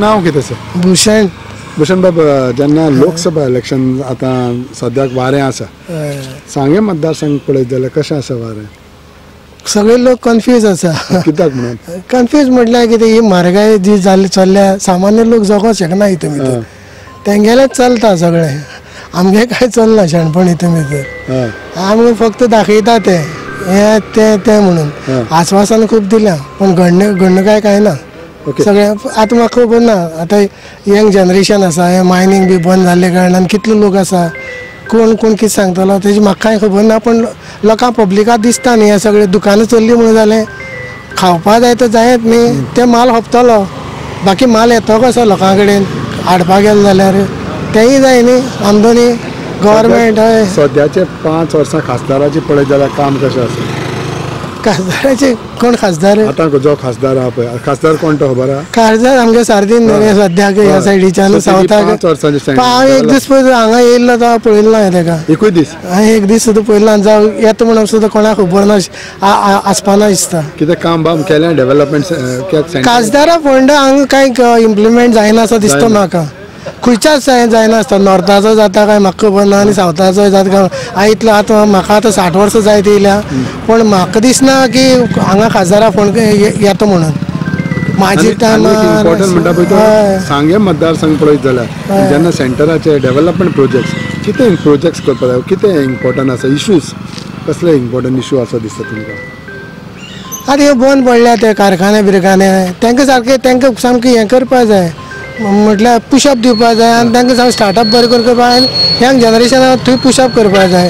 नाव कितें सर? भूषण. भूषण बाब, जेन्ना लोकसभा इलेक्शन आतां सद्याक वारें आसा, सांगे मतदारसंघ पळयत जाल्यार कशें आसा वारें? सगळे लोक कन्फ्यूज आसा. कित्याक म्हणून? कन्फ्यूज म्हटल्यार कितें, ही म्हारगाय जी जाल्ली चल्ल्या, सामान्य लोक जगोंक शकना हितून भितर. तेंगेलेच चलता सगळें, आमगे काय चलना शाणपण हितून भितर. आमी फक्त दाखयता ते ते म्हणून आश्वासन खूब दिल्या, पण घडणं काय ना. सगळे आतां म्हाका खबर ना, आतां यंग जनरेशन आसा, हे मायनींग बी बंद जाल्ले कारणान कितले लोक आसा, कोण कितें सांगतलो तेजी म्हाका कांय खबर ना. पण लोकांक पब्लिकाक दिसता न्ही, हे सगळे दुकानां चल्ली म्हणून जालें, खावपा जाय तर जायत न्ही, ते माल हप्तलो, बाकी माल येतो कसो लोकां कडेन हाडपा गेलो जाल्यार तेंय जाय न्ही, आमदनी गव्हर्मेंट. हय, सद्याचे 5 वर्सां खासदाराची पळयत जाल्यार काम कशें आसा? खासदाराचे कोण खासदार? आतां जो खासदार आहा पळय, खासदार कोण तो खबर आहा? खासदार आमगे सारदीन न्ही सद्याक ह्या सायडीच्यान सावथाक. 5 वर्सांचे हांव एक दीस पयलीं हांगा येयल्लो तो पळयलो हांवें तेका. एकूच दीस? हांवें एक दीस सुद्दां पळयलो आनी जावं येता म्हणून सुद्दां कोणाक खबर ना आसपाना दिसता. कितें काम बाम केलें डेव्हलपमेंट? खासदारा फंड हांगा कांय इम्प्लिमेंट जायना असो दिसता म्हाका. खंयच्याच जायना आसता, नॉर्थाचो जाता काय म्हाका खबर ना, आनी सावथाचो जाता काय. इतलो आतां म्हाका आतां 60 वर्सां जायत येयल्या, पण म्हाका दिसना की हांगा खासदारा फंड येता म्हणून. माझी टायमार इम्पॉर्टंट म्हणटा पळय तो सांगे मतदारसंघ पळयत जाल्यार जेन्ना सेंटराचे डेव्हलपमेंट प्रोजेक्ट्स, कितें प्रोजेक्ट्स करपा जाय, कितें इम्पॉर्टंट आसा? इश्यूज कसले इम्पॉर्टंट इश्यू आसा दिसता तुमकां? आतां हे बंद पडल्या ते कारखाने बिरखाने, तांकां सारकें तांकां सामकें हें करपा जाय, म्हटल्यार पुशअप दिवपा जाय, आनी तांकां सामकें स्टार्टअप बरें करपा आनी यंग जनरेशनाक थंय पुशअप करपा जाय,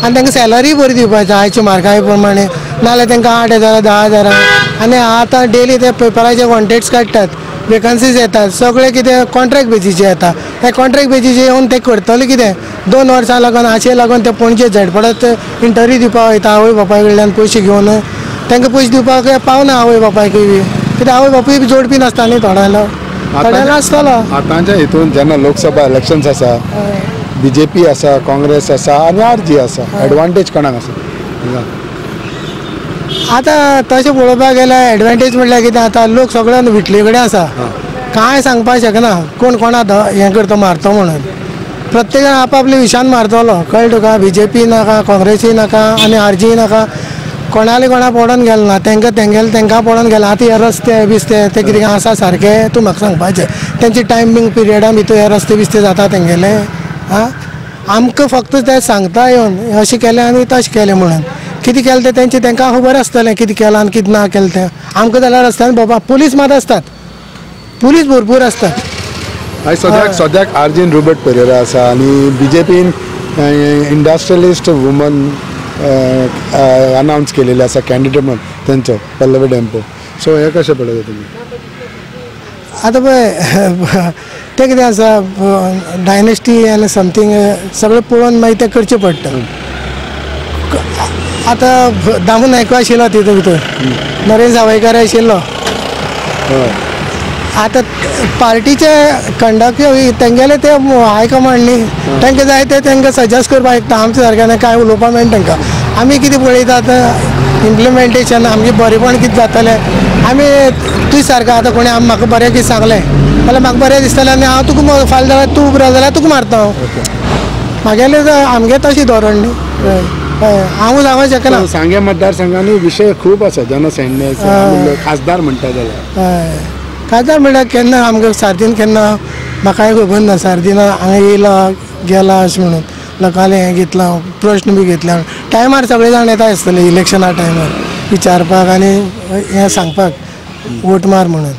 आनी तांकां सॅलरी बरी दिवपा जाय आयच्या म्हारगाये प्रमाणे. नाजाल्यार तांकां 8,000 10,000, आनी आतां डेली ते पेपराचे कॉन्ट्रॅक्ट्स काडटात, वेकन्सीज येतात, सगळे कितें कॉन्ट्रॅक्ट बेजीचे येता. ते कॉन्ट्रॅक्ट बेजीचे येवन ते करतले कितें? 2 वर्सां लागून हाचे लागून ते पणजे झडपडत इंटरव्यू दिवपाक वयता आवय बापाय कडल्यान पयशे घेवन. तांकां पयशे दिवपाक पावना आवय बापायकूय बी, कित्याक आवय बापूय बी जोडपी नासता न्ही थोड्यांलो आसतलो. आतांच्या हितून जेन्ना लोकसभा इलेक्शन्स आसा, BJP आसा, काँग्रेस आसा आनी RG आसा, एडवांटेज कोणाक आसा? आतां तशें पळोवपाक गेल्यार एडवांटेज म्हटल्यार कितें, आतां लोक सगळ्यान विटले कडेन आसा, कांय सांगपाक शकना कोण कोणाक हें करता मारतो म्हणून. प्रत्येकान आपआपल्या विशान मारतलो, कळ्ळें तुका? BJP नाका, काँग्रेसीय नाका आनी RG नाका, कोणाले कोणा पडोन गेले ना, तांकां पडोन गेले. आतां हे रस्ते बिस्ते ते कितें आसा सारके? तूं म्हाका सांगपाचें. तेंची टायमींग पिरियडा भितर हे रस्ते बिस्ते जाता तेंगेले? आमकां फक्त ते सांगता येवन अशें केलें आनी तशें केलें म्हणून. कितें केलें तें तांकां खबर आसतलें, कितें केलां आनी कितें ना केलें तें. आमकां जाल्यार रस्त्यान बाबा पुलीस मात आसतात, पुलीस भरपूर आसतात. सद्याक RGन रोबर्ट पेरेरा आसा आनी BJPन इंडस्ट्रियलिस्ट वुमन अनाउन्स केलेले आसा कॅन्डिडेट म्हणून तेंचो, पल्लवी डेंपो. सो हे कशें पळयता तुमी? आतां पळय तें कितें आसा, डायनेस्टी आनी समथींग सगळें पळोवन मागीर तें करचें पडटा. आतां दामू नायकू आशिल्लो तितून भितर, नरेंद्र सावयकार आशिल्लो. आतां पार्टीचे कंडक्ट तेंगेले ते हायकमांड न्ही, तांकां जाय ते तांकां सजेस्ट करपाक शकता. आमच्या सारक्यान काय उलोवपा मेळना तांकां. आमी कितें पळयतात इम्प्लिमेंटेशन, आमगे बरेंपण कितें जातलें. आमी तुज सारको आतां कोणी म्हाका बरें कितें सांगलें जाल्यार म्हाका बरें दिसतलें आनी हांव तुका फाल्यां जाल्यार तूं उबो जाल्यार तुका मारता हांव. म्हागेलें आमगे तशी धोरण न्ही, हांव सांगूंक शकना. सांगे मतदारसंघांनी विशय खूब आसा जेन्ना खासदार म्हणटा जाल्यार. खासदार म्हणल्यार केन्ना आमकां सारदीन केन्ना म्हाकाय खबर ना. सारदीन हांगा येयला गेला अशें म्हणून लोकांले हें घेतलां, प्रश्न बी घेतला. टायमार सगळे जाण येता आसतले इलेक्शना टायमार विचारपाक आनी हें सांगपाक वोट मार म्हणून.